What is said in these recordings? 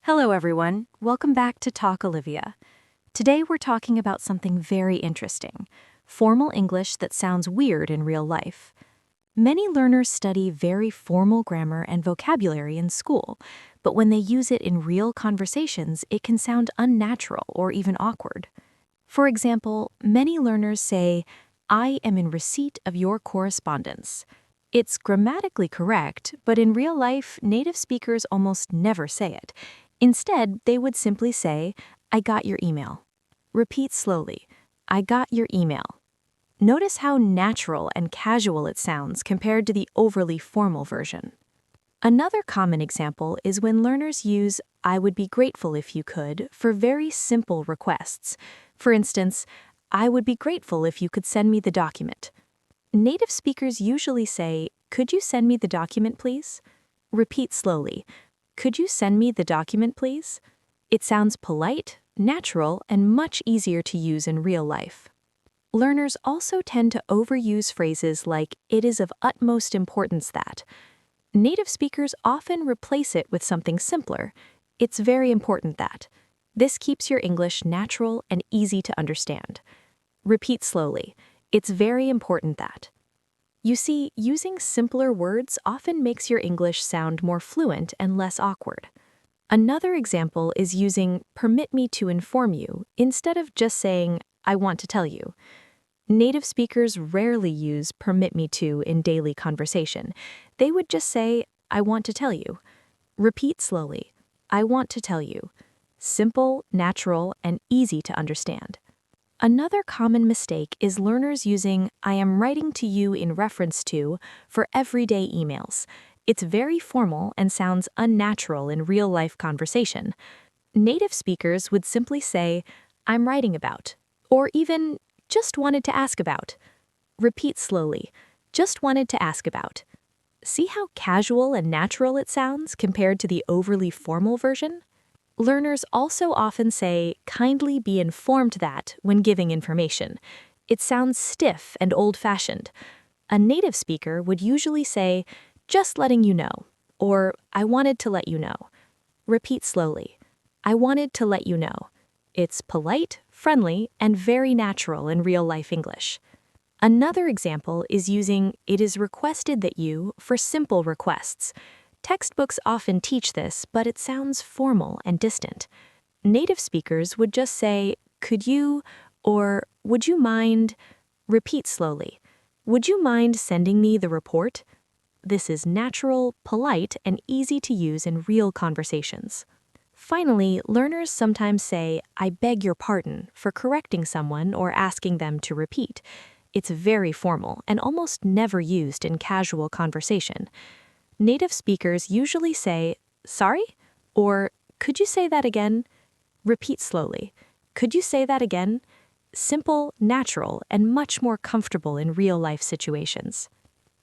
Hello, everyone. Welcome back to Talk Olivia. Today we're talking about something very interesting, formal English that sounds weird in real life. Many learners study very formal grammar and vocabulary in school, but when they use it in real conversations, it can sound unnatural or even awkward. For example, many learners say, "I am in receipt of your correspondence." It's grammatically correct, but in real life, native speakers almost never say it. Instead, they would simply say, "I got your email." Repeat slowly, "I got your email." Notice how natural and casual it sounds compared to the overly formal version. Another common example is when learners use "I would be grateful if you could" for very simple requests. For instance, "I would be grateful if you could send me the document." Native speakers usually say, "Could you send me the document, please?" Repeat slowly, "Could you send me the document, please?" It sounds polite, natural, and much easier to use in real life. Learners also tend to overuse phrases like, "It is of utmost importance that." Native speakers often replace it with something simpler. "It's very important that." This keeps your English natural and easy to understand. Repeat slowly, "It's very important that." You see, using simpler words often makes your English sound more fluent and less awkward. Another example is using "permit me to inform you" instead of just saying "I want to tell you." Native speakers rarely use "permit me to" in daily conversation. They would just say, "I want to tell you." Repeat slowly, "I want to tell you." Simple, natural, and easy to understand. Another common mistake is learners using "I am writing to you in reference to" for everyday emails. It's very formal and sounds unnatural in real-life conversation. Native speakers would simply say, "I'm writing about," or even "just wanted to ask about." Repeat slowly, "just wanted to ask about." See how casual and natural it sounds compared to the overly formal version? Learners also often say, "kindly be informed that" when giving information. It sounds stiff and old-fashioned. A native speaker would usually say, "just letting you know," or "I wanted to let you know." Repeat slowly, "I wanted to let you know." It's polite, friendly, and very natural in real-life English. Another example is using "it is requested that you" for simple requests. Textbooks often teach this, but it sounds formal and distant. Native speakers would just say, "Could you," or "Would you mind?" Repeat slowly, "Would you mind sending me the report?" This is natural, polite, and easy to use in real conversations. Finally, learners sometimes say, "I beg your pardon" for correcting someone or asking them to repeat. It's very formal and almost never used in casual conversation. Native speakers usually say, "Sorry?" or "Could you say that again?" Repeat slowly, "Could you say that again?" Simple, natural, and much more comfortable in real-life situations.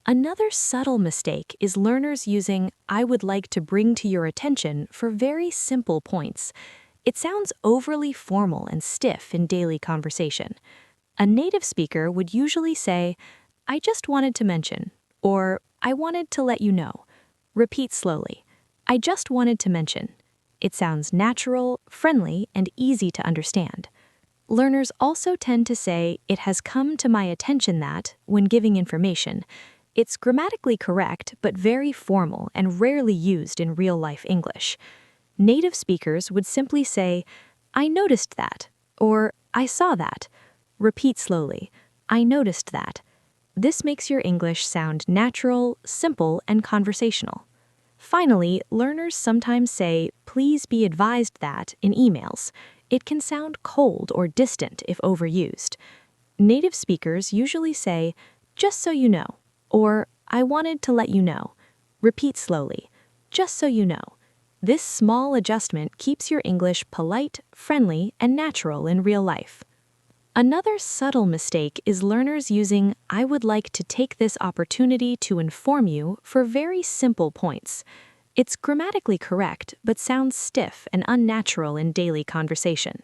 Another subtle mistake is learners using "I would like to bring to your attention" for very simple points. It sounds overly formal and stiff in daily conversation. A native speaker would usually say, "I just wanted to mention," or "I wanted to let you know." Repeat slowly, "I just wanted to mention." It sounds natural, friendly, and easy to understand. Learners also tend to say, "It has come to my attention that" when giving information. It's grammatically correct, but very formal and rarely used in real-life English. Native speakers would simply say, "I noticed that," or "I saw that." Repeat slowly, "I noticed that." This makes your English sound natural, simple, and conversational. Finally, learners sometimes say, "Please be advised that" in emails. It can sound cold or distant if overused. Native speakers usually say, "Just so you know," or "I wanted to let you know." Repeat slowly, "Just so you know." This small adjustment keeps your English polite, friendly, and natural in real life. Another subtle mistake is learners using "I would like to take this opportunity to inform you" for very simple points. It's grammatically correct, but sounds stiff and unnatural in daily conversation.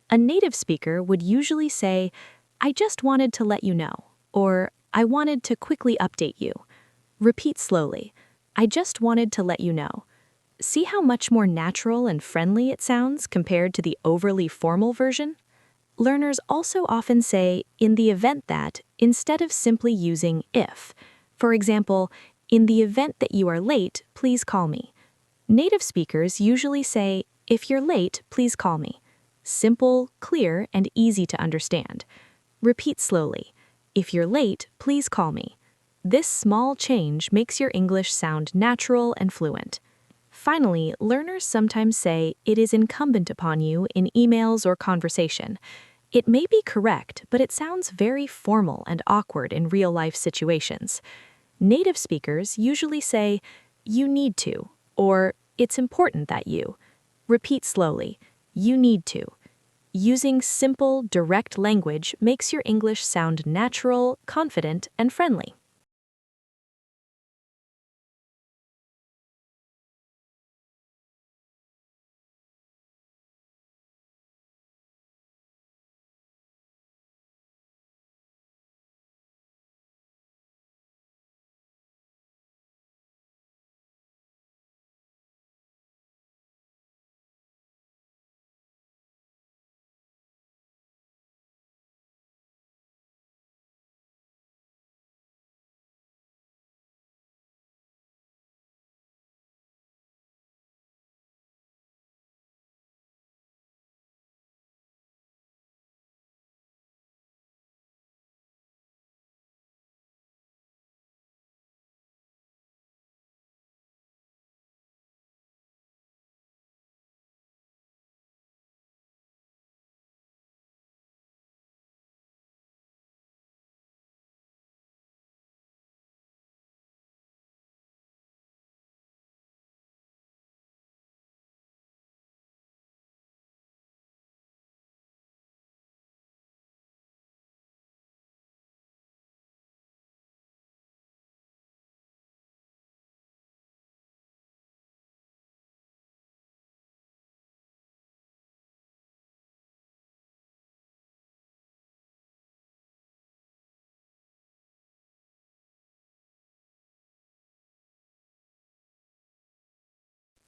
A native speaker would usually say, "I just wanted to let you know," or "I wanted to quickly update you." Repeat slowly, "I just wanted to let you know." See how much more natural and friendly it sounds compared to the overly formal version? Learners also often say in the event that instead of simply using if. For example, in the event that you are late, please call me. Native speakers usually say, if you're late, please call me. Simple, clear, and easy to understand. Repeat slowly. If you're late, please call me. This small change makes your English sound natural and fluent. Finally, learners sometimes say it is incumbent upon you in emails or conversation. It may be correct, but it sounds very formal and awkward in real-life situations. Native speakers usually say, you need to, or it's important that you. Repeat slowly, you need to. Using simple, direct language makes your English sound natural, confident, and friendly.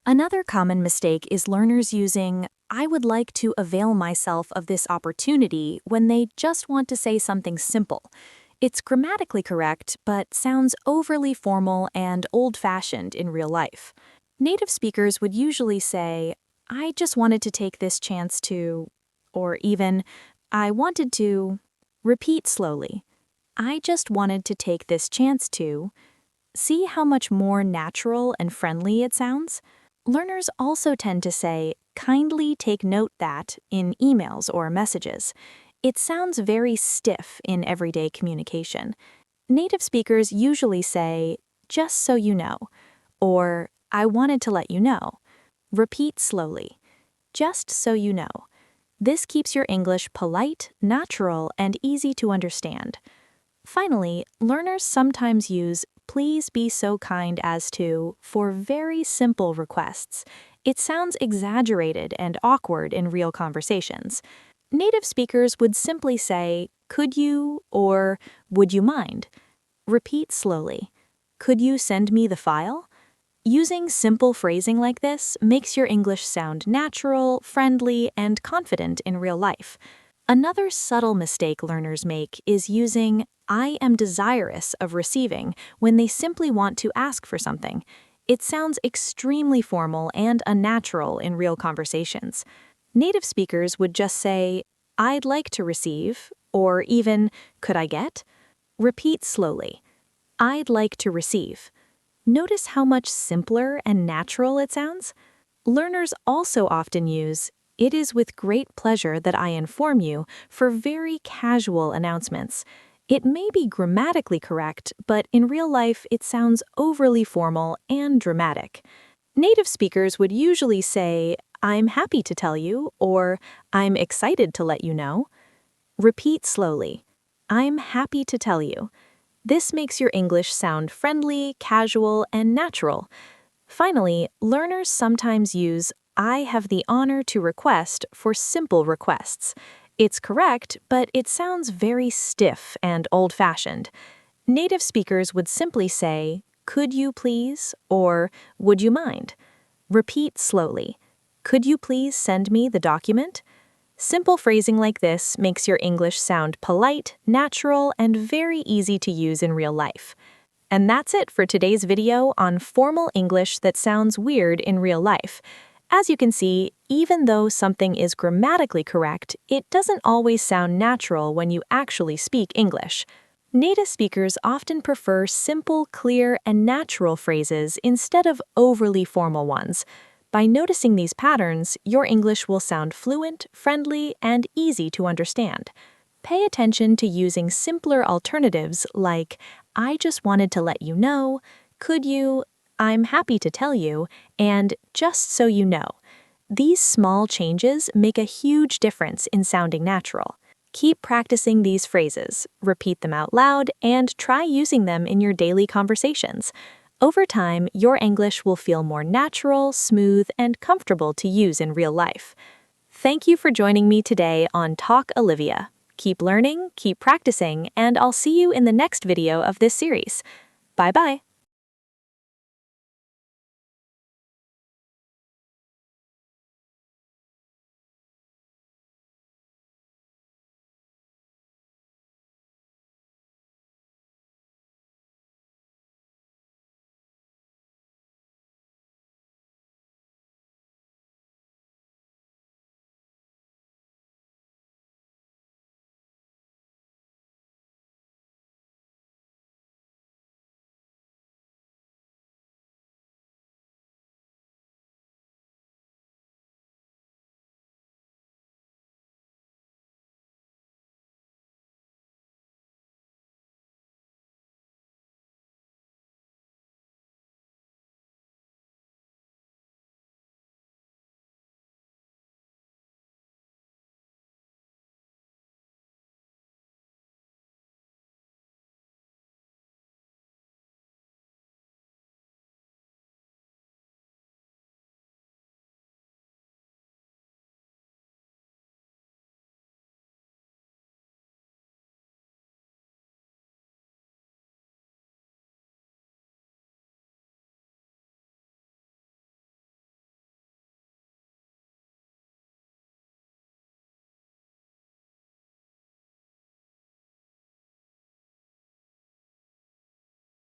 Another common mistake is learners using, I would like to avail myself of this opportunity when they just want to say something simple. It's grammatically correct, but sounds overly formal and old-fashioned in real life. Native speakers would usually say, I just wanted to take this chance to, or even, I wanted to. Repeat slowly. I just wanted to take this chance to. See how much more natural and friendly it sounds? Learners also tend to say, kindly take note that in emails or messages. It sounds very stiff in everyday communication. Native speakers usually say, just so you know, or I wanted to let you know. Repeat slowly. Just so you know. This keeps your English polite, natural, and easy to understand. Finally, learners sometimes use please be so kind as to for very simple requests. It sounds exaggerated and awkward in real conversations. Native speakers would simply say, could you or would you mind? Repeat slowly. Could you send me the file? Using simple phrasing like this makes your English sound natural, friendly, and confident in real life. Another subtle mistake learners make is using I am desirous of receiving when they simply want to ask for something. It sounds extremely formal and unnatural in real conversations. Native speakers would just say, I'd like to receive, or even, could I get? Repeat slowly. I'd like to receive. Notice how much simpler and natural it sounds? Learners also often use, it is with great pleasure that I inform you for very casual announcements. It may be grammatically correct, but in real life it sounds overly formal and dramatic. Native speakers would usually say, I'm happy to tell you, or I'm excited to let you know. Repeat slowly. I'm happy to tell you. This makes your English sound friendly, casual, and natural. Finally, learners sometimes use I have the honor to request for simple requests. It's correct, but it sounds very stiff and old-fashioned. Native speakers would simply say, could you please, or would you mind? Repeat slowly. Could you please send me the document? Simple phrasing like this makes your English sound polite, natural, and very easy to use in real life. And that's it for today's video on formal English that sounds weird in real life. As you can see, even though something is grammatically correct, it doesn't always sound natural when you actually speak English. Native speakers often prefer simple, clear, and natural phrases instead of overly formal ones. By noticing these patterns, your English will sound fluent, friendly, and easy to understand. Pay attention to using simpler alternatives like, I just wanted to let you know, could you, I'm happy to tell you, and just so you know. These small changes make a huge difference in sounding natural. Keep practicing these phrases, repeat them out loud, and try using them in your daily conversations. Over time, your English will feel more natural, smooth, and comfortable to use in real life. Thank you for joining me today on Talk Olivia. Keep learning, keep practicing, and I'll see you in the next video of this series. Bye-bye.